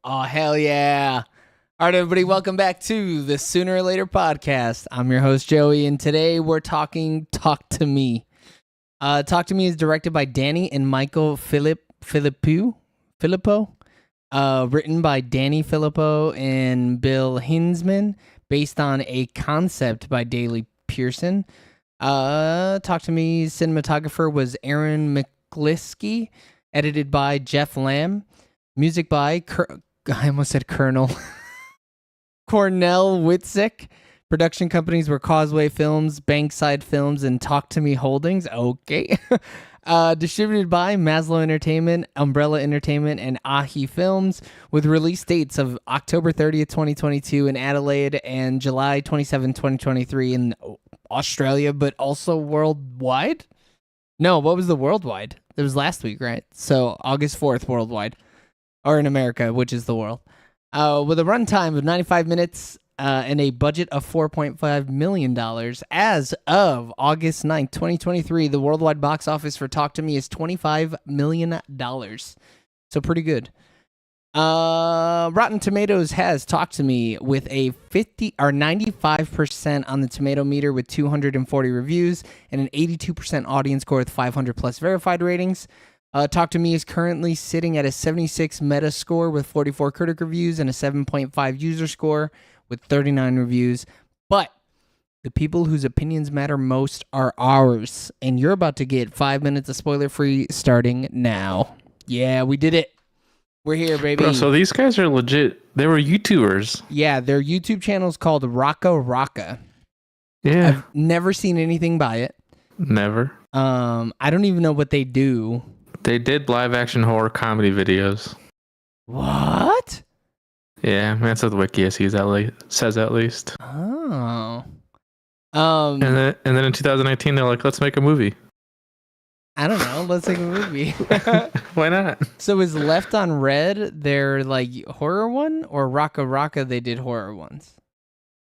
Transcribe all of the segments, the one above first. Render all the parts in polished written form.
Oh, hell yeah. All right, everybody, welcome back to the Sooner or Later podcast. I'm your host, Joey, and today we're talking Talk to Me. Talk to Me is directed by Danny and Michael Filippo, written by Danny Filippo and Bill Hinsman, based on a concept by Daley Pearson. Talk to Me's cinematographer was Aaron McCliskey, edited by Jeff Lamb, music by I almost said Colonel Cornell Witzik. Production companies were Causeway Films, Bankside Films, and Talk to Me Holdings. Okay. Distributed by Maslow Entertainment, Umbrella Entertainment, and Ahi Films, with release dates of October 30th, 2022 in Adelaide and July 27, 2023 in Australia, but also worldwide? No, what was the worldwide? It was last week, right? So August 4th, worldwide. Or in America, which is the world. With a runtime of 95 minutes and a budget of $4.5 million. As of August 9th, 2023, the worldwide box office for Talk to Me is $25 million. So pretty good. Rotten Tomatoes has Talk to Me with a 95% on the tomato meter with 240 reviews and an 82% audience score with 500 plus verified ratings. Talk to Me is currently sitting at a 76 meta score with 44 critic reviews and a 7.5 user score with 39 reviews. But the people whose opinions matter most are ours. And you're about to get 5 minutes of spoiler-free starting now. Yeah, we did it. We're here, baby. Bro, so these guys are legit. They were YouTubers. Yeah, their YouTube channel is called Raka Raka. Yeah. I've never seen anything by it. Never. I don't even know what they do. They did live action horror comedy videos. What? Yeah, that's what the wiki says at least. Oh. And then in 2019 they're like, let's make a movie. I don't know. Let's make a movie. Why not? So is Left on Red their like horror one, or Raka Raka they did horror ones?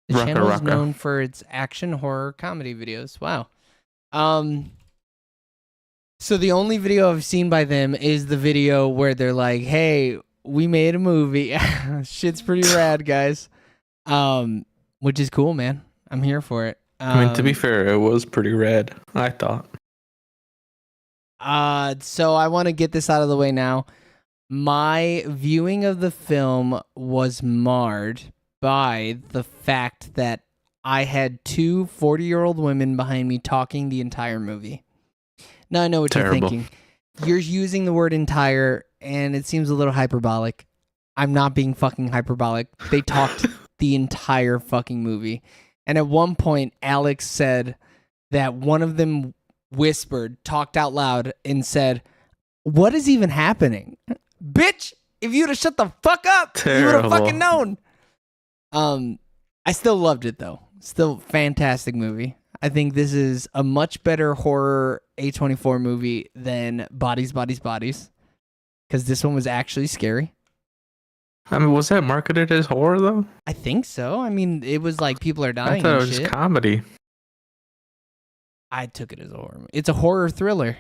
The Raka channel is Raka. known for its action horror comedy videos. Wow. So the only video I've seen by them is the video where they're like, "Hey, we made a movie. Shit's pretty rad, guys." Which is cool, man. I'm here for it. I mean, to be fair, it was pretty rad, I thought. So I want to get this out of the way now. My viewing of the film was marred by the fact that I had two 40-year-old women behind me talking the entire movie. Now I know what Terrible. you're thinking. You're using the word entire, and it seems a little hyperbolic. I'm not being fucking hyperbolic. They talked the entire fucking movie. And at one point, Alex said that one of them whispered, talked out loud, and said, "What is even happening? Bitch, if you'd have shut the fuck up, you would have fucking known." I still loved it, though. Still fantastic movie. I think this is a much better horror A24 movie than Bodies, Bodies, Bodies, because this one was actually scary. I mean, was that marketed as horror, though? I think so. I mean, it was like people are dying I thought it and was shit. just comedy. I took it as a horror movie. It's a horror thriller.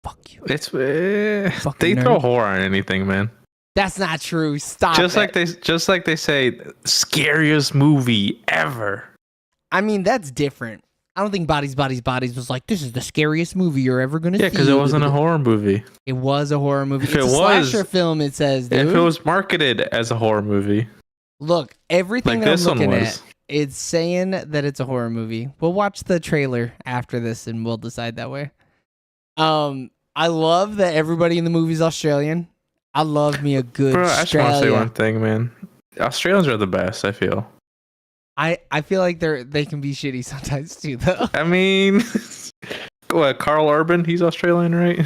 Fuck you. It's Fucking they nerd. throw horror on anything, man. That's not true. Stop Just it. like they say, scariest movie ever. I mean, that's different. I don't think Bodies, Bodies, Bodies was like, this is the scariest movie you're ever going to see. Yeah, because it wasn't a horror movie. It was a horror movie. If It's it a was- slasher film, it says, dude. If it was marketed as a horror movie, Look, everything like that I'm this one looking was. at, it's saying that it's a horror movie. We'll watch the trailer after this and we'll decide that way. I love that everybody in the movie is Australian. I love me a good Bro, I just want to say Australia. one thing, man. Australians are the best, I feel. I feel like they can be shitty sometimes too, though. I mean, what, Carl Urban? He's Australian, right?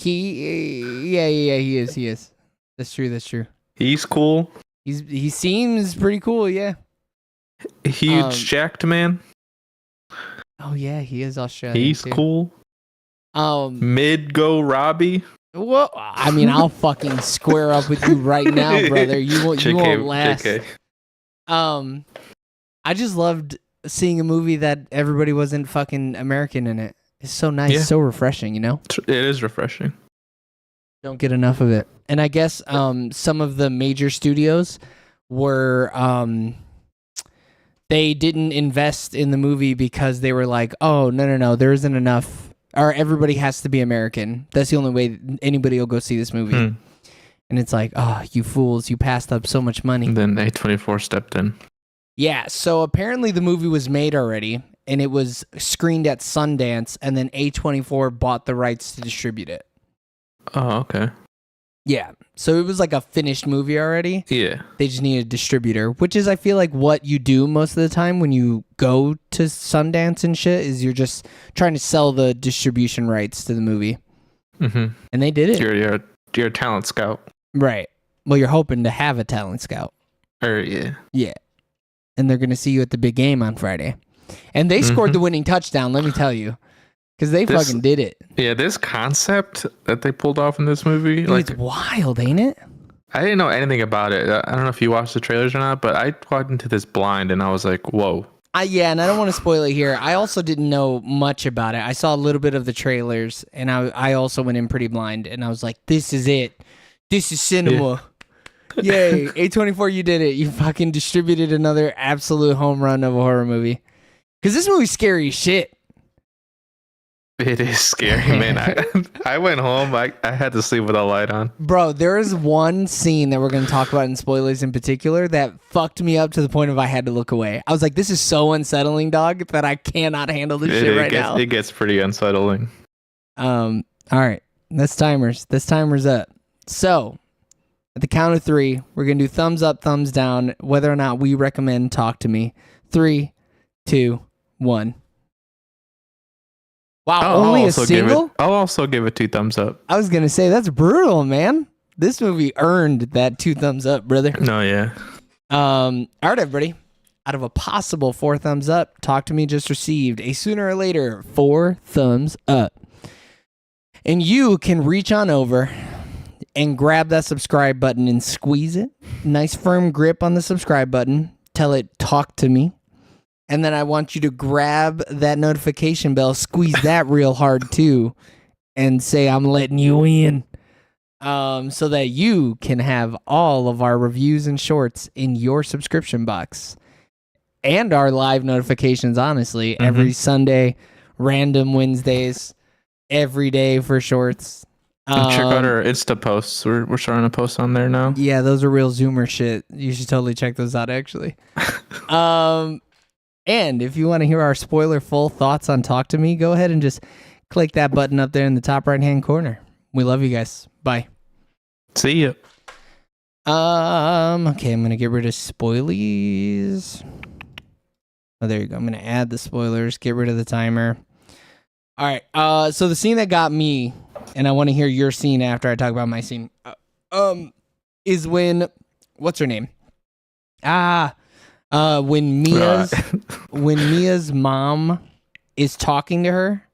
Yeah, he is. That's true. He's cool. He seems pretty cool, yeah. Huge jacked man. Oh yeah, he is Australian. He's too. cool. Mid go Robbie. Well, I mean, I'll fucking square up with you right now, brother. You won't last. JK. I just loved seeing a movie that everybody wasn't fucking American in it. It's so nice, Yeah. so refreshing, you know? It is refreshing. Don't get enough of it. And I guess some of the major studios were they didn't invest in the movie because they were like, oh, no, there isn't enough, or everybody has to be American. That's the only way anybody will go see this movie. And it's like, oh, you fools, you passed up so much money. And then A24 stepped in. Yeah, so apparently the movie was made already, and it was screened at Sundance, and then A24 bought the rights to distribute it. Oh, okay. Yeah, so it was like a finished movie already. Yeah. They just need a distributor, which is, I feel like, what you do most of the time when you go to Sundance and shit, is you're just trying to sell the distribution rights to the movie. Mm-hmm. And they did it. You're a talent scout. Right. Well, you're hoping to have a talent scout. Yeah. Yeah. And they're going to see you at the big game on Friday. And they scored the winning touchdown, let me tell you. Because they fucking did it. Yeah, this concept that they pulled off in this movie. Dude, it's wild, ain't it? I didn't know anything about it. I don't know if you watched the trailers or not, but I walked into this blind and I was like, whoa. Yeah, and I don't want to spoil it here. I also didn't know much about it. I saw a little bit of the trailers, and I also went in pretty blind, and I was like, this is it. This is cinema. Yeah. Yay. A24, you did it. You fucking distributed another absolute home run of a horror movie. Because this movie's scary as shit. It is scary, man. I went home. I had to sleep with a light on. Bro, there is one scene that we're going to talk about in spoilers in particular that fucked me up to the point of I had to look away. I was like, this is so unsettling, dog, that I cannot handle this shit right now. It gets pretty unsettling. All right. That's timers. This timer's up. So, at the count of 3, we're going to do thumbs up, thumbs down, whether or not we recommend Talk to Me. 3, 2, 1. Wow, only a single? I'll also give it 2 thumbs up. I was going to say, that's brutal, man. This movie earned that 2 thumbs up, brother. No, yeah. All right, everybody. Out of a possible 4 thumbs up, Talk to Me just received a sooner or later 4 thumbs up. And you can reach on over and grab that subscribe button and squeeze it. Nice firm grip on the subscribe button. Tell it, talk to me. And then I want you to grab that notification bell, squeeze that real hard too, and say, I'm letting you in. So that you can have all of our reviews and shorts in your subscription box. And our live notifications, honestly. Every Sunday, random Wednesdays, every day for shorts. And check out our Insta posts. We're starting to post on there now. Yeah, those are real Zoomer shit. You should totally check those out, actually. And if you want to hear our spoiler full thoughts on Talk to Me, go ahead and just click that button up there in the top right-hand corner. We love you guys. Bye. See ya. Okay, I'm going to get rid of spoilies. Oh, there you go. I'm going to add the spoilers, get rid of the timer. All right, so the scene that got me, and I want to hear your scene after I talk about my scene, is when, what's her name? When Mia's mom is talking to her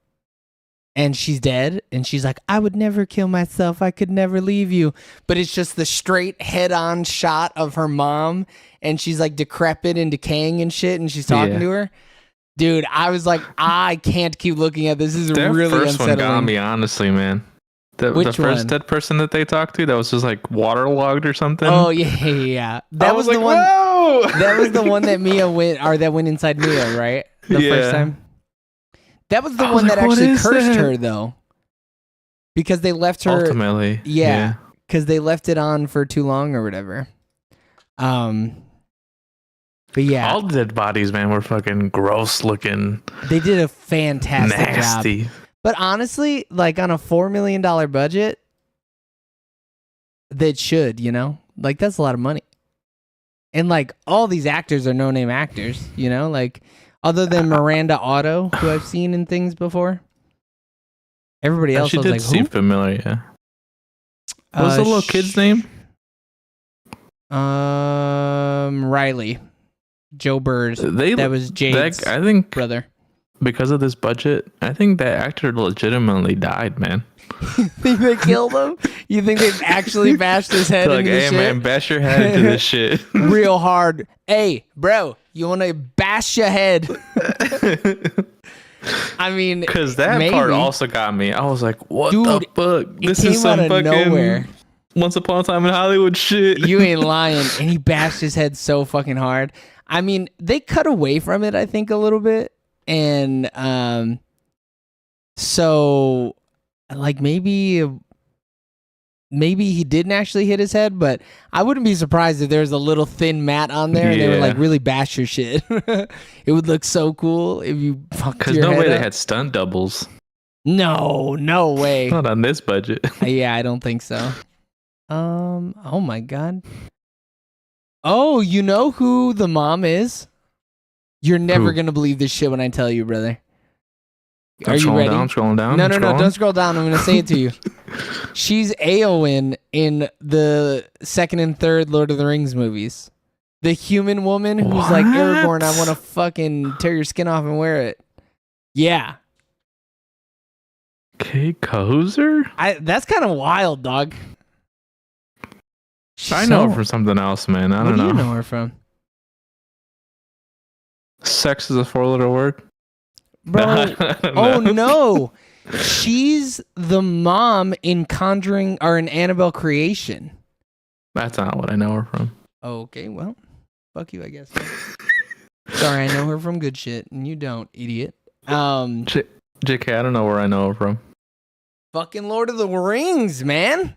and she's dead and she's like, I would never kill myself. I could never leave you. But it's just the straight head-on shot of her mom and she's like decrepit and decaying and shit and she's talking to her. Dude, I was like, I can't keep looking at this. This is really first unsettling. One got me, honestly, man. The first dead person that they talked to that was just like waterlogged or something. Oh yeah. That was the one. Whoa! That was the one that Mia went, or that went inside Mia, right? The first time. That was the one that actually cursed her, though, because they left her. Ultimately, yeah, because they left it on for too long or whatever. But yeah, all dead bodies, man, were fucking gross looking. They did a fantastic nasty job. But honestly, like on a $4 million budget, that should, like that's a lot of money. And like all these actors are no-name actors, like other than Miranda Otto, who I've seen in things before. Everybody else she was did like, seem who? familiar, yeah. What was the little kid's name? Riley. Joe Burrs. That was Jade's I think brother. Because of this budget, I think that actor legitimately died, man. You think they killed him? You think they actually bashed his head into the shit? Hey, man, bash your head into this shit. Real hard. Hey, bro, you want to bash your head? I mean, Because that maybe. part also got me. I was like, what Dude, the fuck? This came is some out of fucking nowhere. Once Upon a Time in Hollywood shit. You ain't lying. And he bashed his head so fucking hard. I mean, they cut away from it, I think, a little bit. And so, like, maybe he didn't actually hit his head, but I wouldn't be surprised if there was a little thin mat on there and they were like, really bash your shit. It would look so cool if you fucked your head up. Because no way they had stunt doubles. No way. Not on this budget. Yeah, I don't think so. Oh my god. Oh, you know who the mom is? You're never gonna believe this shit when I tell you, brother. Are you ready? Scrolling down. No, don't scroll down. I'm gonna say it to you. She's Eowyn in the second and third Lord of the Rings movies. The human woman who's like, Aragorn, I want to fucking tear your skin off and wear it. Yeah. Kate Kozer? That's kind of wild, dog. I know her from something else, man. I don't know. What do you know her from? Sex is a 4-letter word? Bro, oh no. She's the mom in Conjuring or in Annabelle Creation. That's not what I know her from. Okay, well, fuck you, I guess. Sorry, I know her from good shit, and you don't, idiot. JK, I don't know where I know her from. Fucking Lord of the Rings, man.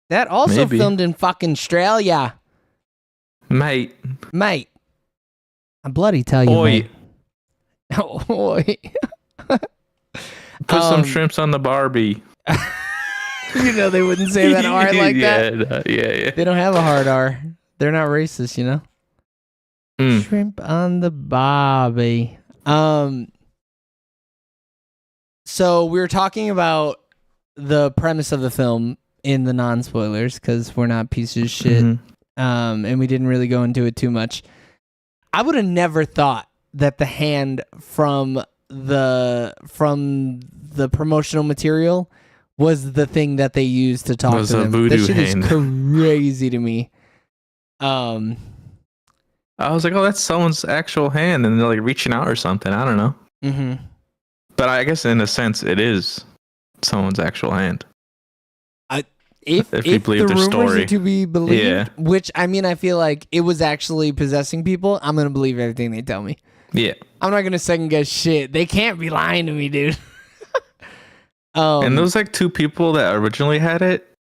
That also filmed in fucking Australia. Mate. I bloody tell you, Oi. mate. Oi. Put some shrimps on the Barbie. You know they wouldn't say that R like that. Yeah. They don't have a hard R. They're not racist, you know? Shrimp on the Barbie. So we were talking about the premise of the film in the non-spoilers because we're not pieces of shit. And we didn't really go into it too much. I would have never thought that the hand from the promotional material was the thing that they used to talk to them. That shit is crazy to me. I was like, oh, that's someone's actual hand, and they're like reaching out or something. I don't know. Mm-hmm. But I guess in a sense, it is someone's actual hand. If you believe the rumors are to be believed, which I mean, I feel like it was actually possessing people, I'm gonna believe everything they tell me. Yeah, I'm not gonna second guess shit. They can't be lying to me, dude. And those like two people that originally had it,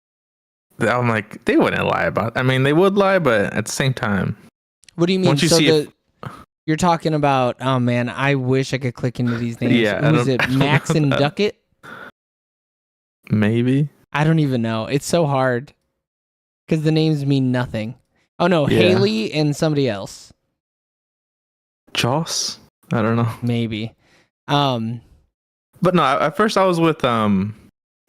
I'm like, they wouldn't lie about. I mean, they would lie, but at the same time, what do you mean? You're talking about? Oh man, I wish I could click into these names. Yeah, was it Max and Duckett? Maybe. I don't even know. It's so hard because the names mean nothing. Oh no, Haley and somebody else. Joss? I don't know. Maybe. But no, at first I was with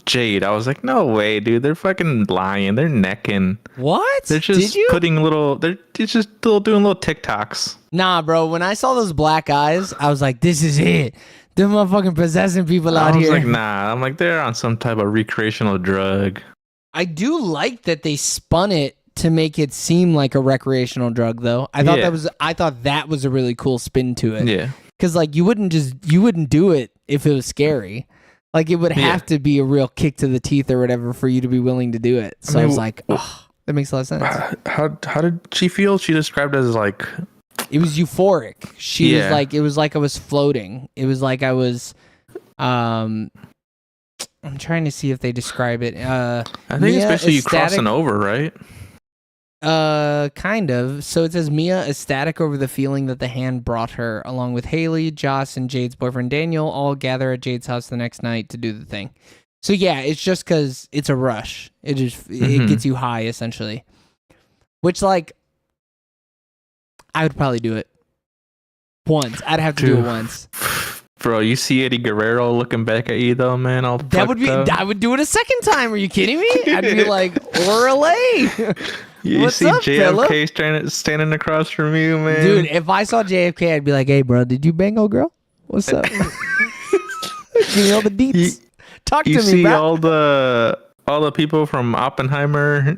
Jade. I was like, no way, dude. They're fucking lying. They're necking. What? They're just putting little. They're just doing little TikToks. Nah, bro. When I saw those black eyes, I was like, this is it. They're motherfucking possessing people out here. I was like, nah. I'm like, they're on some type of recreational drug. I do like that they spun it to make it seem like a recreational drug, though. I thought that was a really cool spin to it. Yeah. Because like you wouldn't do it if it was scary. Like it would have to be a real kick to the teeth or whatever for you to be willing to do it. So I was like, oh, that makes a lot of sense. How did she feel? She described it as like, it was euphoric. She was like, it was like I was floating. It was like I was, I'm trying to see if they describe it. I think it's basically you crossing over, right? Kind of. So it says Mia ecstatic over the feeling that the hand brought her, along with Haley, Joss, and Jade's boyfriend Daniel, all gather at Jade's house the next night to do the thing. So yeah, it's just because it's a rush. It gets you high essentially. Which like, I would probably do it once. I'd have to do it once. Bro, you see Eddie Guerrero looking back at you though, man. I would do it a second time. Are you kidding me? I'd be like, Orale. You see up, JFK standing across from you, man. Dude, if I saw JFK, I'd be like, hey, bro, did you bang old girl? What's up? Give me all the deets. Talk to me, bro. You see all the people from Oppenheimer,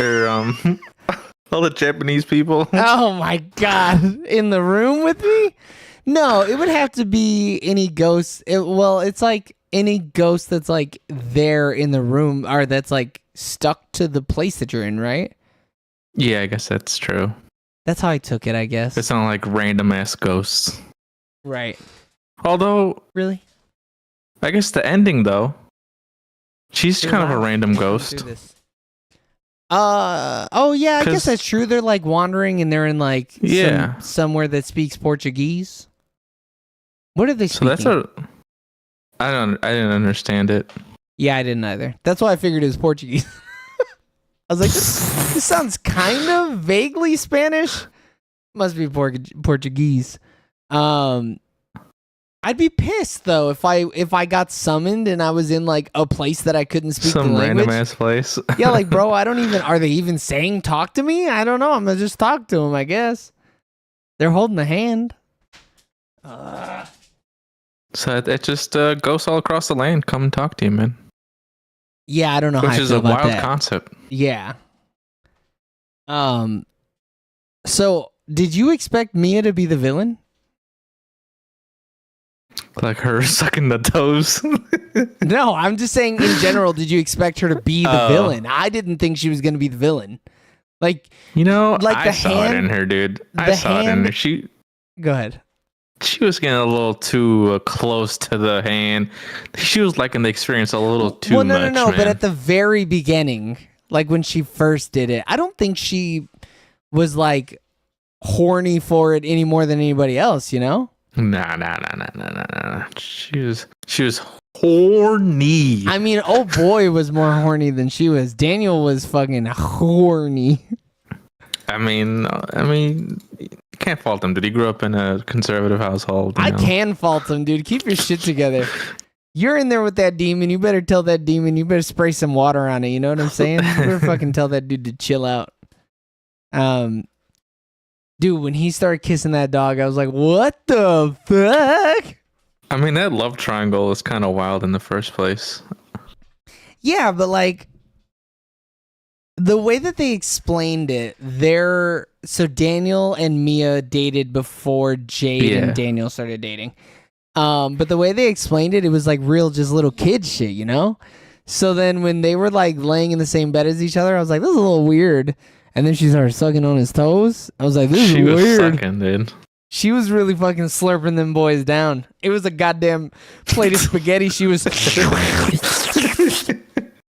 or all the Japanese people. Oh my God, in the room with me, No, it would have to be any ghost. It's like any ghost that's like there in the room or that's like stuck to the place that you're in, right? Yeah, I guess that's true. That's how I took it, I guess. It's not like random ass ghosts. Right. Although, really? I guess the ending though, she's kind of a random ghost. Oh yeah, I guess that's true. They're like wandering and they're in like somewhere that speaks Portuguese. What are they speaking? So I didn't understand it. Yeah, I didn't either. That's why I figured it was Portuguese. I was like, this sounds kind of vaguely Spanish. Must be Portuguese. I'd be pissed though if I got summoned and I was in like a place that I couldn't speak the language. Some random ass place. Yeah, like bro, are they even saying talk to me? I don't know. I'm gonna just talk to them, I guess. They're holding a hand. So it just goes all across the land. Come and talk to you, man. Yeah, I don't know how I feel about that. Which is a wild concept. Yeah. So did you expect Mia to be the villain? Like her sucking the toes? No, I'm just saying in general, did you expect her to be the villain? I didn't think she was going to be the villain. Like, like I saw it in her, dude. I saw it in her. Go ahead. She was getting a little too close to the hand. She was liking the experience a little too much. Well, no. But at the very beginning, like when she first did it, I don't think she was like horny for it any more than anybody else, you know? Nah. She was horny. I mean, oh boy was more horny than she was. Daniel was fucking horny. I mean, you can't fault him. Did he grow up in a conservative household? I can fault him, dude. Keep your shit together. You're in there with that demon. You better tell that demon. You better spray some water on it. You know what I'm saying? You better fucking tell that dude to chill out. Dude, when he started kissing that dog, I was like, what the fuck? I mean, that love triangle is kind of wild in the first place. Yeah, but like, the way that they explained it, so Daniel and Mia dated before Jade and Daniel started dating. But the way they explained it, it was like real just little kid shit, you know? So then when they were like laying in the same bed as each other, I was like, this is a little weird. And then she started sucking on his toes. I was like, this is weird. She was sucking, dude. She was really fucking slurping them boys down. It was a goddamn plate of spaghetti. She was...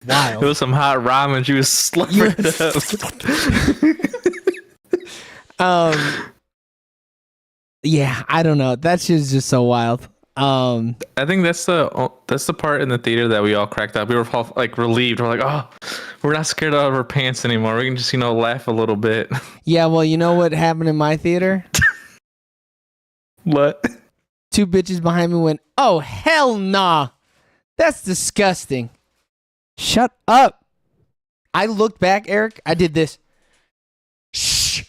Wow. It was some hot ramen. She was slurping it up. Yeah, I don't know. That shit is just so wild. I think that's the part in the theater that we all cracked up. We were all like relieved. We're like, oh, we're not scared out of our pants anymore. We can just laugh a little bit. Yeah, well, you know what happened in my theater? What? Two bitches behind me went, oh hell nah, that's disgusting. Shut up. I looked back, Eric. I did this. Shh.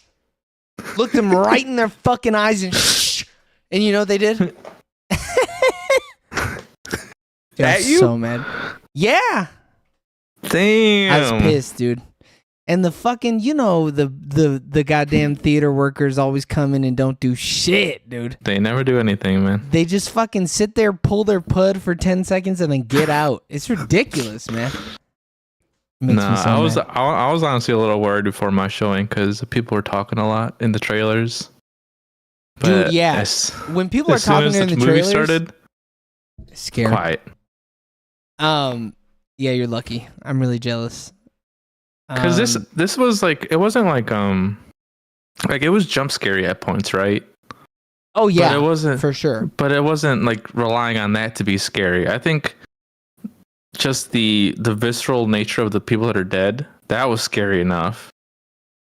Looked them right in their fucking eyes and shh. And you know what they did? At you? So mad. Yeah. Damn. I was pissed, dude. And the fucking, the goddamn theater workers always come in and don't do shit, dude. They never do anything, man. They just fucking sit there, pull their pud for 10 seconds, and then get out. It's ridiculous, man. I was honestly a little worried before my showing because people were talking a lot in the trailers. But dude, yeah. When people are talking in the trailers, started, scared. Quiet. Yeah, you're lucky. I'm really jealous. Because this was like, it wasn't like it was jump scary at points, right? Oh yeah, but it wasn't for sure. But it wasn't like relying on that to be scary. I think just the visceral nature of the people that are dead, that was scary enough.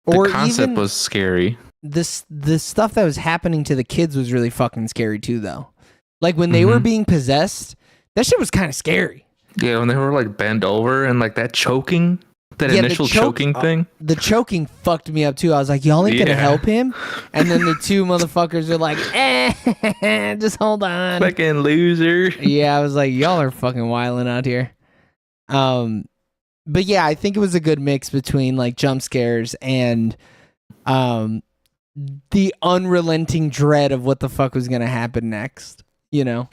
The concept was scary. The stuff that was happening to the kids was really fucking scary too, though. Like when they were being possessed, that shit was kind of scary. Yeah, when they were like bent over and like that choking. That initial choking thing? The choking fucked me up too. I was like, y'all ain't gonna help him? And then the two motherfuckers are like, just hold on. Fucking loser. Yeah, I was like, y'all are fucking wilding out here. But yeah, I think it was a good mix between like jump scares and the unrelenting dread of what the fuck was gonna happen next, you know?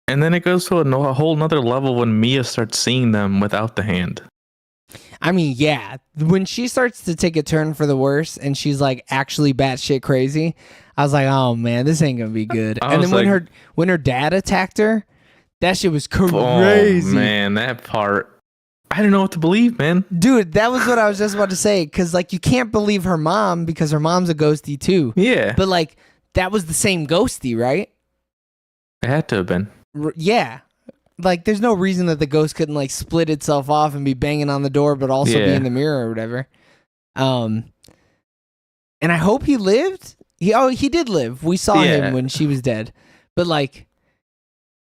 And then it goes to a whole nother level when Mia starts seeing them without the hand. I mean, yeah, when she starts to take a turn for the worse and she's like actually batshit crazy, I was like, oh man, this ain't gonna be good. And then when her dad attacked her, that shit was crazy. Oh man, that part, I didn't know what to believe, man. Dude, that was what I was just about to say, because like you can't believe her mom because her mom's a ghostie too. Yeah, but like that was the same ghostie, right? It had to have been. Yeah. Like, there's no reason that the ghost couldn't like split itself off and be banging on the door, but also be in the mirror or whatever. And I hope he lived. He did live. We saw him when she was dead. But like,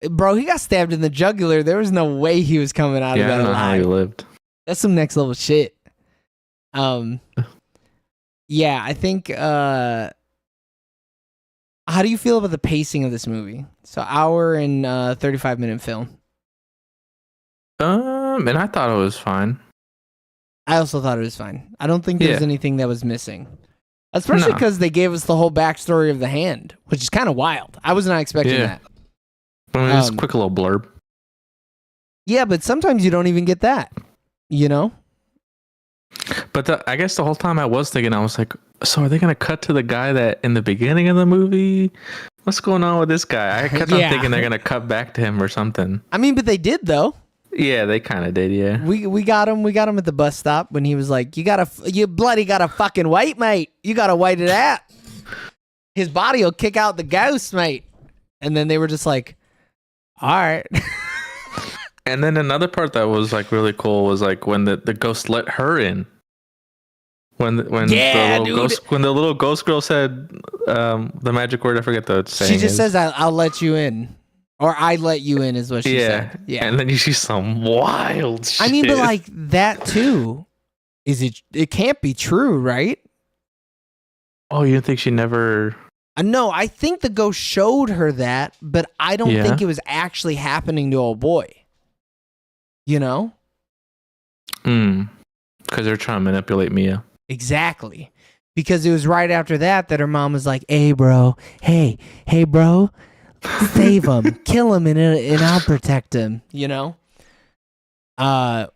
bro, he got stabbed in the jugular. There was no way he was coming out of that alive. I don't know how he lived. That's some next level shit. Yeah, I think. How do you feel about the pacing of this movie? So, hour and 35-minute film. And I thought it was fine. I also thought it was fine. I don't think there was anything that was missing. Especially because they gave us the whole backstory of the hand, which is kind of wild. I was not expecting that. I mean, just a quick little blurb. Yeah, but sometimes you don't even get that, you know? But I guess the whole time I was thinking, I was like, so are they going to cut to the guy that in the beginning of the movie? What's going on with this guy? I kept on thinking they're going to cut back to him or something. I mean, but they did, though. Yeah, they kind of did, yeah. We got him. We got him at the bus stop when he was like, you bloody got to fucking wait, mate. You got to wait it out. His body will kick out the ghost, mate. And then they were just like, all right. And then another part that was like really cool was like when the ghost let her in. When the little ghost girl said the magic word, I forget the saying. She just says, "I'll let you in," or "I let you in," is what she said. Yeah, and then you see some wild shit. I mean, but like that too. It can't be true, right? Oh, you think she never? No, I think the ghost showed her that, but I don't think it was actually happening to old boy. You know? Because they're trying to manipulate Mia. Exactly. Because it was right after that her mom was like, hey, bro, save him, kill him, and I'll protect him, you know?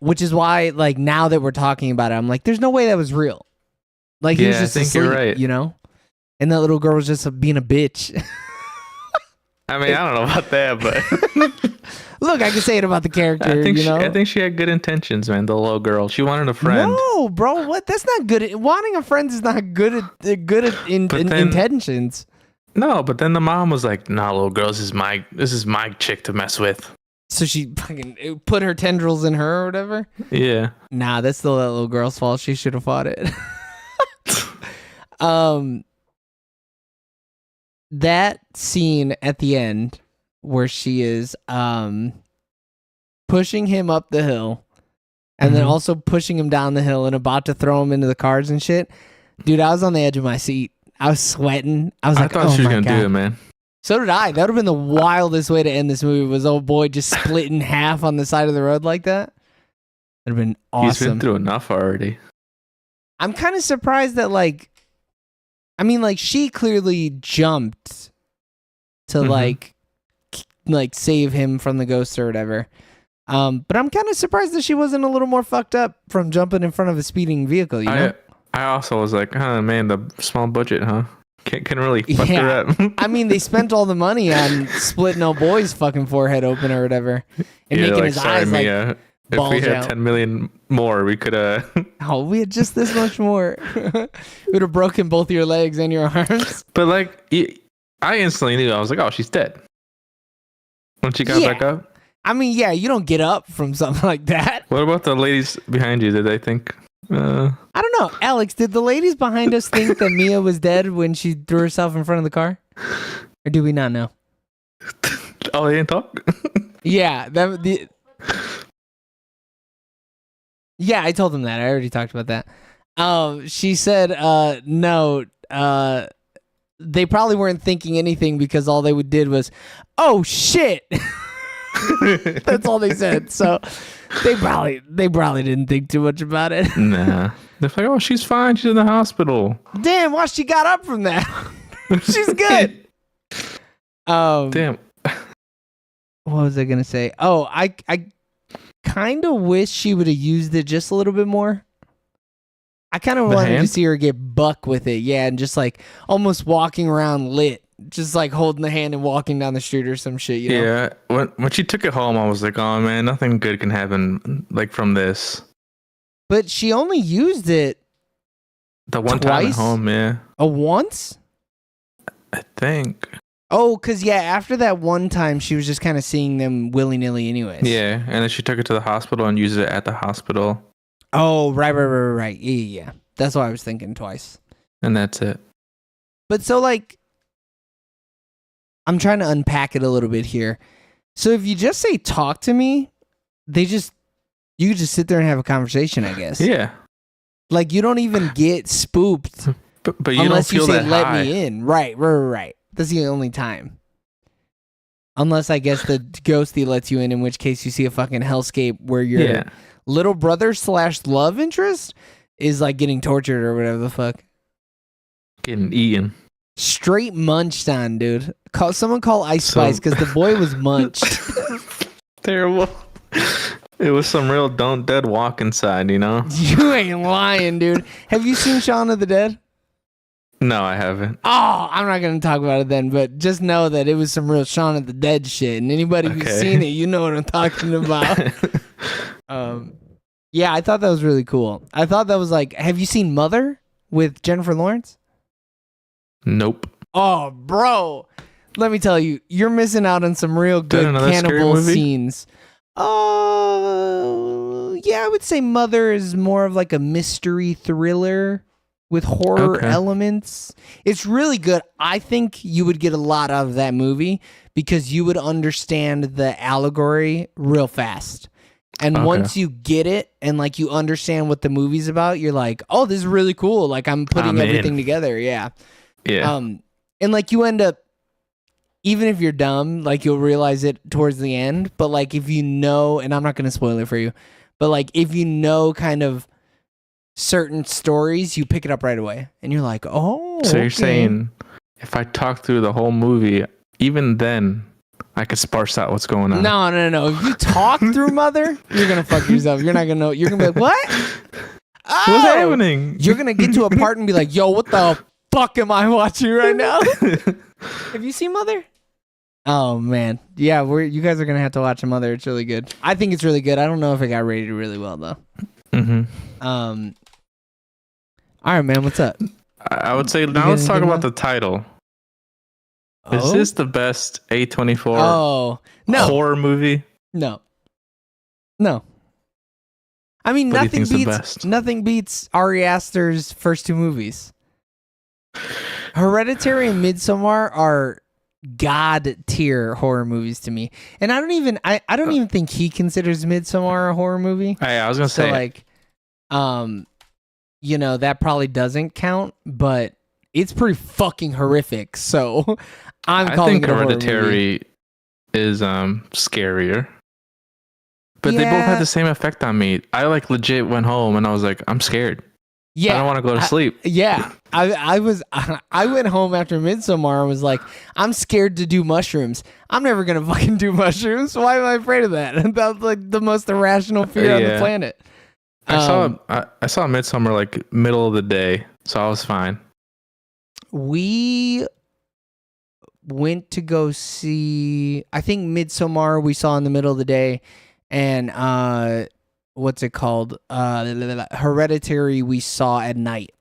Which is why, like, now that we're talking about it, I'm like, there's no way that was real. Like, he was just asleep, you're right. You know? And that little girl was just being a bitch. I mean, I don't know about that, but... Look, I can say it about the character, I think she had good intentions, man, the little girl. She wanted a friend. No, bro, what? That's not good. Wanting a friend is not good at intentions. No, but then the mom was like, nah, little girl, this is my chick to mess with. So she fucking put her tendrils in her or whatever? Yeah. Nah, that's still that little girl's fault. She should have fought it. That scene at the end where she is pushing him up the hill and then also pushing him down the hill and about to throw him into the cars and shit. Dude, I was on the edge of my seat. I was sweating. I thought she was going to do it, man. So did I. That would have been the wildest way to end this movie, was old boy just split in half on the side of the road like that. That'd have been awesome. He's been through enough already. I'm kind of surprised that, like, I mean, like, she clearly jumped to, like save him from the ghost or whatever. But I'm kind of surprised that she wasn't a little more fucked up from jumping in front of a speeding vehicle, you know? I also was like, oh, man, the small budget, huh? Can really fuck her up. I mean, they spent all the money on splitting old boy's fucking forehead open or whatever. And making like, his eyes Mia, like if we had out. 10 million more, we could Oh, we had just this much more. We would have broken both your legs and your arms. But like, I instantly knew. I was like, oh, she's dead. When she got back up? I mean, yeah, you don't get up from something like that. What about the ladies behind you? Did they think... I don't know. Alex, did the ladies behind us think that Mia was dead when she threw herself in front of the car? Or do we not know? Oh, they didn't talk? Yeah. Yeah, I told them that. I already talked about that. She said, no, they probably weren't thinking anything because all they did was, oh, shit. That's all they said. So they probably didn't think too much about it. Nah. They're like, oh, she's fine. She's in the hospital. Damn, why she got up from that? She's good. Damn. What was I gonna say? Oh, I kind of wish she would have used it just a little bit more. I kind of wanted to see her get buck with it, yeah, and just like almost walking around lit, just like holding the hand and walking down the street or some shit. You know? Yeah, when she took it home, I was like, oh man, nothing good can happen like from this. But she only used it the one time at home, yeah. Once? I think. Oh, because, yeah, after that one time, she was just kind of seeing them willy-nilly anyways. Yeah, and then she took it to the hospital and used it at the hospital. Oh, right. Yeah. That's why I was thinking twice. And that's it. But so, like, I'm trying to unpack it a little bit here. So if you just say, talk to me, you could just sit there and have a conversation, I guess. Yeah. Like, you don't even get spooked. But you unless don't feel you say, that let high. me in. Right. That's the only time. Unless I guess the ghosty lets you in which case you see a fucking hellscape where your little brother / love interest is like getting tortured or whatever the fuck. Getting eaten. Straight munched on, dude. Someone call Ice Spice because the boy was munched. Terrible. It was some real don't dead walk inside, you know? You ain't lying, dude. Have you seen Shaun of the Dead? No, I haven't. Oh, I'm not going to talk about it then, but just know that it was some real Shaun of the Dead shit. And anybody who's seen it, you know what I'm talking about. Yeah, I thought that was really cool. I thought that was like, have you seen Mother with Jennifer Lawrence? Nope. Oh, bro. Let me tell you, you're missing out on some real good cannibal scenes. Oh, yeah, I would say Mother is more of like a mystery thriller with horror elements. It's really good. I think you would get a lot out of that movie because you would understand the allegory real fast. And once you get it and like you understand what the movie's about, you're like, oh, this is really cool. Like I'm putting everything together. Yeah. Yeah. And like you end up, even if you're dumb, like you'll realize it towards the end. But like if you know, and I'm not going to spoil it for you, but like if you know kind of certain stories, you pick it up right away. And you're like, oh. So you're saying if I talk through the whole movie, even then I could sparse out what's going on. No. If you talk through Mother, you're going to fuck yourself. You're not going to know. You're going to be like, what? Oh, what's happening? You're going to get to a part and be like, yo, what the fuck am I watching right now? Have you seen Mother? Oh, man. Yeah, you guys are going to have to watch Mother. It's really good. I think it's really good. I don't know if it got rated really well, though. Mm-hmm. All right, man. What's up? I would say now let's talk about the title. Is this the best A24 horror movie? No. I mean, nothing beats Ari Aster's first two movies. Hereditary and Midsommar are god tier horror movies to me, and I don't even think he considers Midsommar a horror movie. Hey, I was gonna say like, you know, that probably doesn't count, but it's pretty fucking horrific. So I think Hereditary is scarier. But they both had the same effect on me. I like legit went home and I was like, I'm scared. Yeah. I don't want to go to sleep. Yeah. I went home after Midsommar and was like, I'm scared to do mushrooms. I'm never gonna fucking do mushrooms. Why am I afraid of that? That was like the most irrational fear on the planet. I saw Midsommar like middle of the day, so I was fine. We went to go see, I think Midsommar we saw in the middle of the day, and what's it called? Hereditary we saw at night.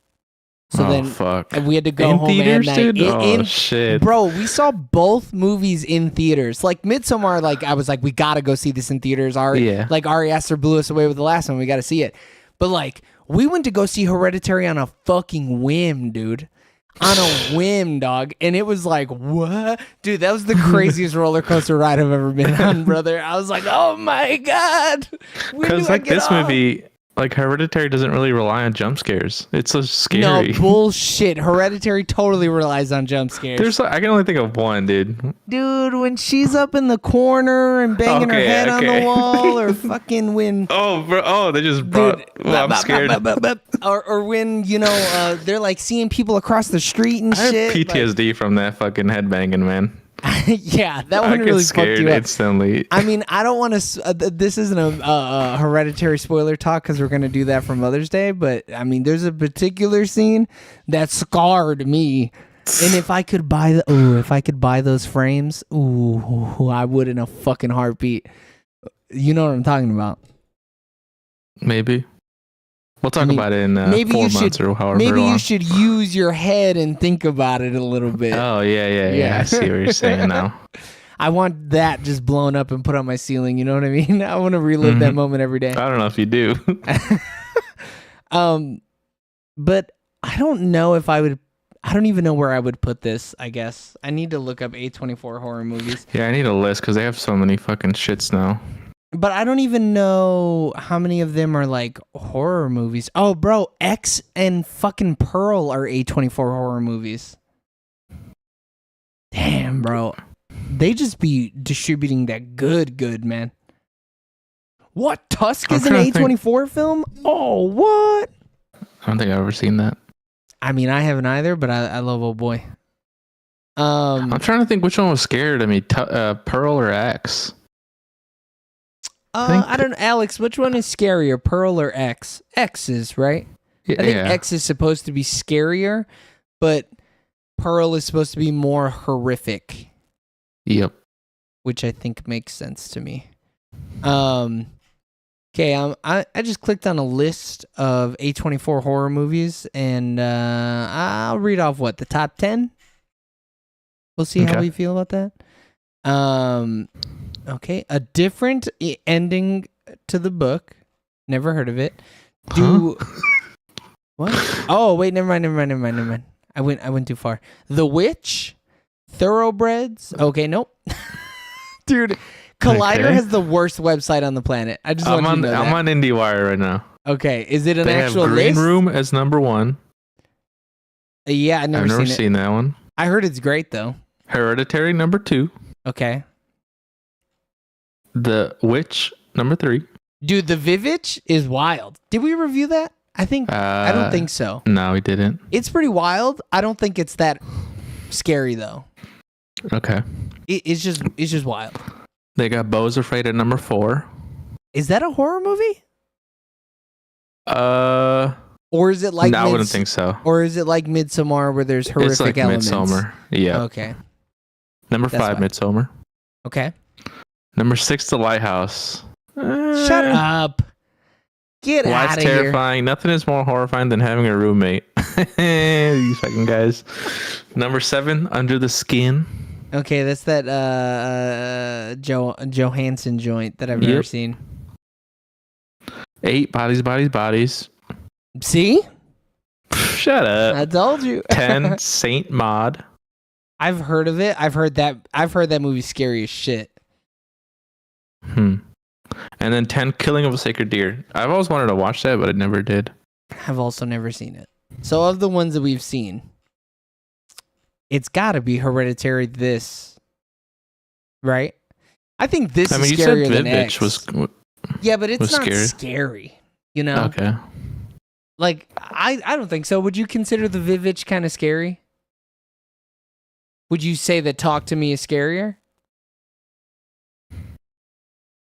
So fuck. We had to go home theaters, at night. Dude? Shit. Bro, we saw both movies in theaters. Like Midsommar, like I was like, we gotta go see this in theaters. Like Ari Aster blew us away with the last one. We gotta see it. But like, we went to go see Hereditary on a fucking whim, dude. On a whim, dog. And it was like, what? Dude, that was the craziest roller coaster ride I've ever been on, brother. I was like, oh my God. Because like this movie, Like Hereditary doesn't really rely on jump scares. It's so scary. No bullshit. Hereditary totally relies on jump scares. I can only think of one, dude. Dude, when she's up in the corner and banging her head on the wall, or fucking when they just brought. I'm scared. Or when they're like seeing people across the street and shit. I have PTSD from that fucking head banging, man. Yeah, that one really fucked you up instantly. I mean, I don't want to. This isn't a Hereditary spoiler talk because we're gonna do that for Mother's Day. But I mean, there's a particular scene that scarred me, and if I could buy those frames, I would in a fucking heartbeat. You know what I'm talking about? Maybe. We'll talk about it in 4 months or however maybe long. You should use your head and think about it a little bit. Oh, yeah. I see what you're saying now. I want that just blown up and put on my ceiling. You know what I mean? I want to relive that moment every day. I don't know if you do. But I don't know if I would. I don't even know where I would put this, I guess. I need to look up A24 horror movies. Yeah, I need a list because they have so many fucking shits now. But I don't even know how many of them are like horror movies. Oh, bro, X and fucking Pearl are A24 horror movies. Damn, bro. They just be distributing that good, man. What? Tusk is an A24 film? Oh, what? I don't think I've ever seen that. I mean, I haven't either, but I love Old Boy. I'm trying to think which one was scared. I mean, Pearl or X? I don't know, Alex, which one is scarier, Pearl or X? X is, right? Yeah, I think X is supposed to be scarier, but Pearl is supposed to be more horrific. Yep. Which I think makes sense to me. Okay, I just clicked on a list of A24 horror movies, and I'll read off the top 10? We'll see how we feel about that. Okay, a different ending to the book. Never heard of it. What? Oh, wait, never mind. I went too far. The Witch, Thoroughbreds. Okay, nope. Dude, Collider has the worst website on the planet. I just want you to know that. I'm on IndieWire right now. Okay, is it an they actual have Green list? Room as number 1. Yeah, I've never seen that one. I heard it's great though. Hereditary number 2. Okay. The Witch number 3. Dude, The Vivitch is wild. Did we review that? I don't think so. No, we didn't. It's pretty wild. I don't think it's that scary though. Okay. It's just wild. They got Beau's Afraid at number 4. Is that a horror movie? Or is it like? No, I wouldn't think so. Or is it like Midsommar where there's horrific it's like elements? Midsommar. Yeah. Okay. Number 5, Midsommar. Okay. Number 6, The Lighthouse. Shut up. Get out of here. Terrifying. Nothing is more horrifying than having a roommate. These fucking guys. Number 7, Under the Skin. Okay, that's that Johansson joint that I've never seen. 8, Bodies. See? Shut up. I told you. 10, Saint Maud. I've heard of it. I've heard that movie scary as shit. And then 10, Killing of a Sacred Deer. I've always wanted to watch that, but I never did. I've also never seen it. So of the ones that we've seen, it's got to be Hereditary this. Right? I think this is scarier than X. Yeah, but it's not scary. You know? Okay. Like, I don't think so. Would you consider the Vivitch kind of scary? Would you say that Talk to Me is scarier?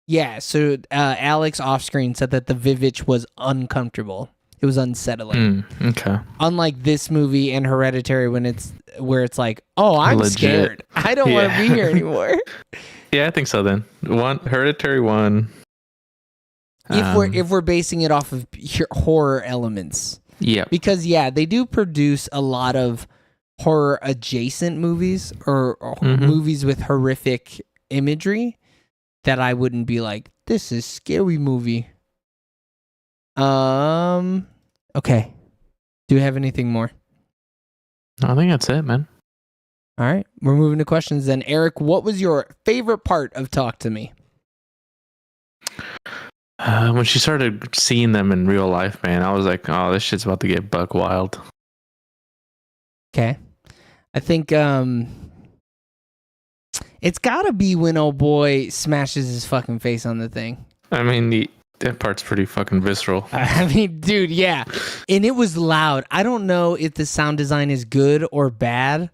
Yeah, so Alex off-screen said that the Vivitch was uncomfortable. It was unsettling. Okay. Unlike this movie and Hereditary where it's like, oh, I'm scared. I don't want to be here anymore. Yeah, I think so then. Hereditary 1. If we're basing it off of horror elements. Yeah. Because they do produce a lot of horror adjacent movies or movies with horrific imagery that I wouldn't be like, this is scary movie. Okay. Do you have anything more? I think that's it, man. All right. We're moving to questions then. Eric, what was your favorite part of Talk to Me? When she started seeing them in real life, man, I was like, oh, this shit's about to get buck wild. Okay. I think it's gotta be when old boy smashes his fucking face on the thing. I mean, that part's pretty fucking visceral. I mean, dude, yeah. And it was loud. I don't know if the sound design is good or bad.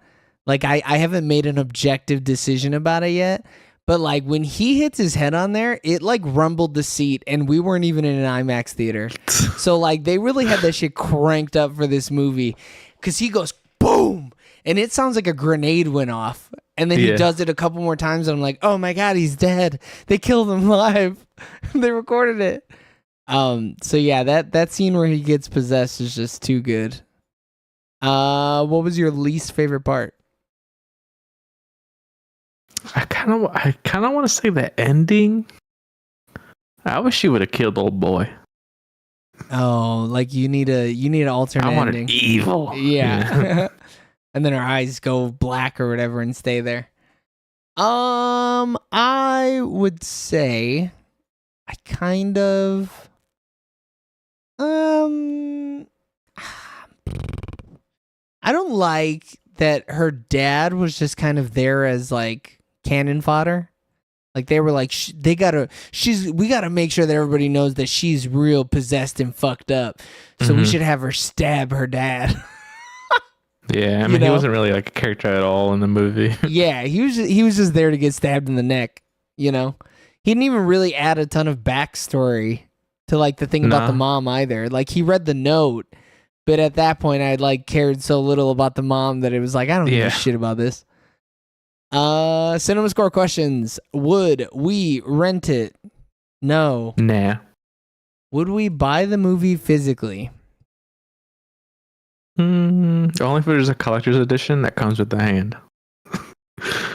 Like, I haven't made an objective decision about it yet. But, like, when he hits his head on there, it, like, rumbled the seat. And we weren't even in an IMAX theater. So, like, they really had that shit cranked up for this movie. Because he goes, boom! And it sounds like a grenade went off. And then he does it a couple more times. And I'm like, oh, my God, he's dead. They killed him live. They recorded it. So yeah, that scene where he gets possessed is just too good. What was your least favorite part? I kind of want to say the ending. I wish she would have killed old boy. Oh, like you need an alternate ending. I want it evil. Yeah. And then her eyes go black or whatever and stay there. I would say I kind of I don't like that her dad was just kind of there as like cannon fodder. Like they were like we gotta make sure that everybody knows that she's real possessed and fucked up. So we should have her stab her dad. Yeah, I mean he wasn't really like a character at all in the movie. Yeah, he was just there to get stabbed in the neck, you know. He didn't even really add a ton of backstory to like the thing about the mom either. Like he read the note, but at that point I like cared so little about the mom that it was like I don't give a shit about this. Cinema score questions. Would we rent it? No. Nah. Would we buy the movie physically? Only if there's a collector's edition that comes with the hand.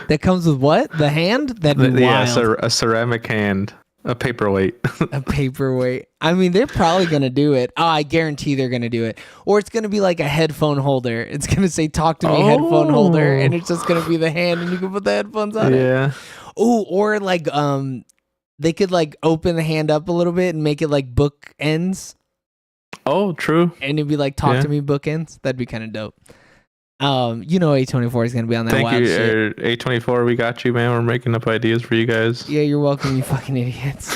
That comes with what? The hand? That'd be wild. Yeah, a ceramic hand. A paperweight. A paperweight. I mean, they're probably going to do it. Oh, I guarantee they're going to do it. Or it's going to be like a headphone holder. It's going to say, talk to me, headphone holder. And it's just going to be the hand and you can put the headphones on it. Yeah. Oh, or like, they could like open the hand up a little bit and make it like book ends. Oh, true. And it'd be like, talk to me, bookends. That'd be kind of dope. You know A24 is going to be on that wild shit. A24, we got you, man. We're making up ideas for you guys. Yeah, you're welcome, you fucking idiots.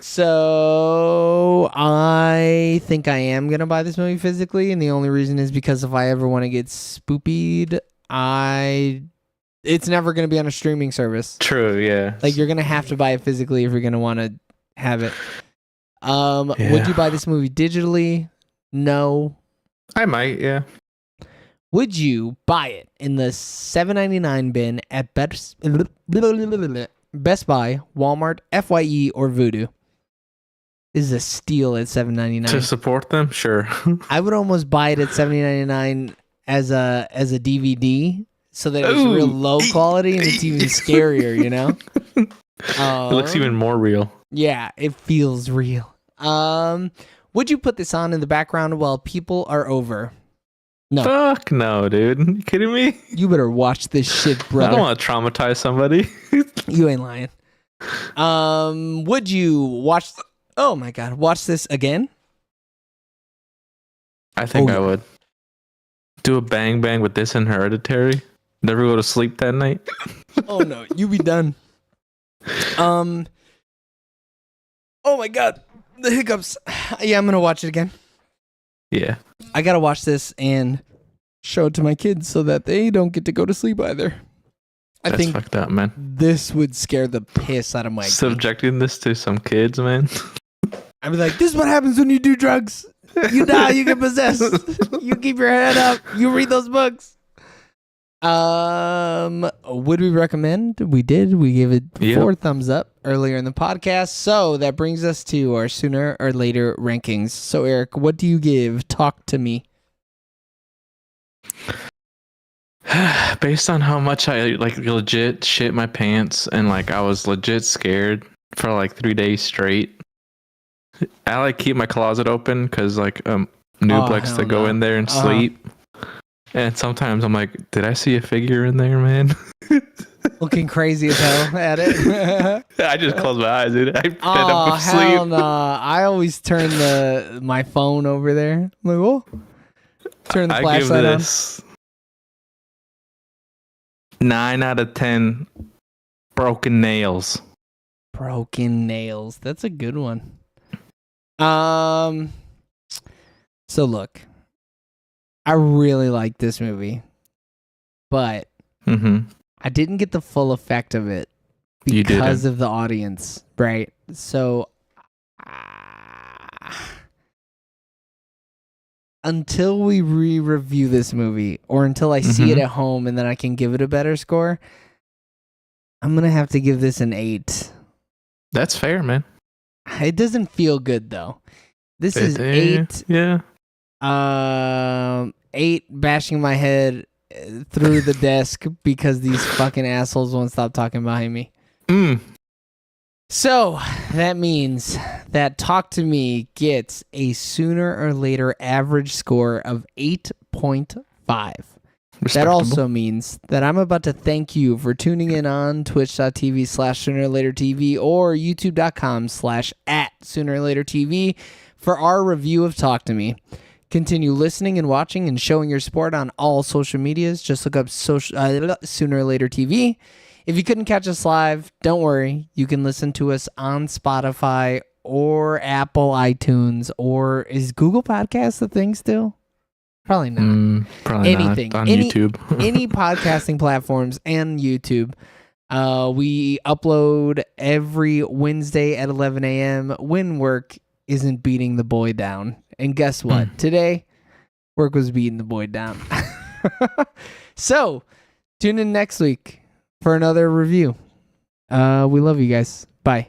So I think I am going to buy this movie physically, and the only reason is because if I ever want to get spoopied, it's never going to be on a streaming service. True, yeah. Like, you're going to have to buy it physically if you're going to want to have it. Would you buy this movie digitally? No. I might, yeah. Would you buy it in the $7.99 bin at Best Buy, Walmart, FYE, or Vudu? This is a steal at $7.99. To support them? Sure. I would almost buy it at $7.99 as a DVD so that it's real low quality and it's even scarier, you know? It looks even more real. Yeah, it feels real. Would you put this on in the background while people are over? No. Fuck no, dude. You kidding me? You better watch this shit, brother. I don't want to traumatize somebody. You ain't lying. Would you watch... Oh my God. Watch this again? I think I would. Do a bang bang with this in Hereditary. Never go to sleep that night. Oh no. You be done. Oh my God. The hiccups. Yeah, I'm going to watch it again. Yeah. I gotta watch this and show it to my kids so that they don't get to go to sleep either. That's think fucked up, man. This would scare the piss out of my subjecting this to some kids, man. I'd be like, this is what happens when you do drugs. You die, you get possessed. You keep your head up. You read those books. Would we recommend? We did. We gave it 4 thumbs up earlier in the podcast. So that brings us to our sooner or later rankings. So Eric, what do you give? Talk to me. Based on how much I like legit shit my pants and like I was legit scared for like 3 days straight. I like keep my closet open because like Noob likes to go in there and sleep. And sometimes I'm like, did I see a figure in there, man? looking crazy as hell at it. I just close my eyes, dude. I Oh hell no! I always turn my phone over there. I'm like, oh, turn the flashlight on. 9 out of 10 broken nails. Broken nails. That's a good one. So look, I really like this movie, but I didn't get the full effect of it because of the audience, right? So until we re-review this movie, or until I see it at home and then I can give it a better score, I'm gonna have to give this an 8. That's fair, man. It doesn't feel good though. This is 8. Yeah. 8 bashing my head through the desk because these fucking assholes won't stop talking behind me. So that means that Talk to Me gets a Sooner or Later average score of 8.5. That also means that I'm about to thank you for tuning in on twitch.tv/SoonerOrLaterTV or youtube.com/@SoonerOrLaterTV for our review of Talk to Me. Continue listening and watching and showing your support on all social medias. Just look up Sooner or Later TV. If you couldn't catch us live, don't worry. You can listen to us on Spotify or Apple iTunes, or is Google Podcasts the thing still? Probably not. Probably anything not on YouTube. Any podcasting platforms and YouTube. We upload every Wednesday at 11 a.m. when work isn't beating the boy down. And guess what? Today, work was beating the boy down. So, tune in next week for another review. We love you guys. Bye.